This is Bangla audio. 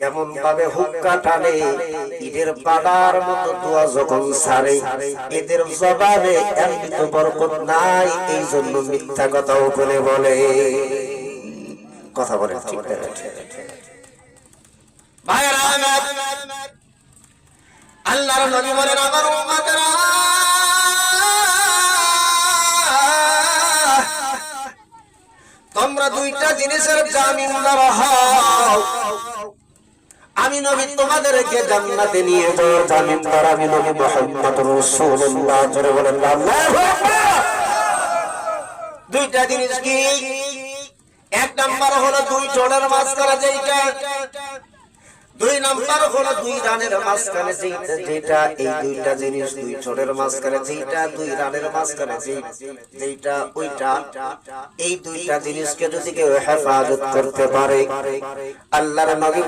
কেমন ভাবে হুক্কা টানে, ঈদের বাদার মতো দোয়া যখন ছাড়ে, এদের জবাবে এমনি তো বরকত নাই, এই জন্য মিথ্যা কথাও বলে বলে। কথা বলে ঠিক না? ভাইরা আমার, আল্লাহর নবী বলেন আমার উম্মতেরা, তোমরা দুইটা জিনিসের জামিনদার হও। আমি নবী তোমাদেরকে জান্নাতে নিয়ে যাওয়ার জামিনদার আমি নবী মুহাম্মদ রাসূলুল্লাহ। জোরে বলেন আল্লাহু আকবার। দুইটা জিনিস কি? এক নাম্বার হলো দুই জোড়ার মাঝখানে যেটা, দুই নাম্বার হলো দুই রানের মাঝখানে যেটা। এই দুইটা জিনিস, দুই জোড়ের মাঝখানে যেটা, দুই রানের মাঝখানে যেটা, ওইটা, এই দুইটা জিনিসকে যদি কেউ হেফাজত করতে পারে, আল্লাহর নবী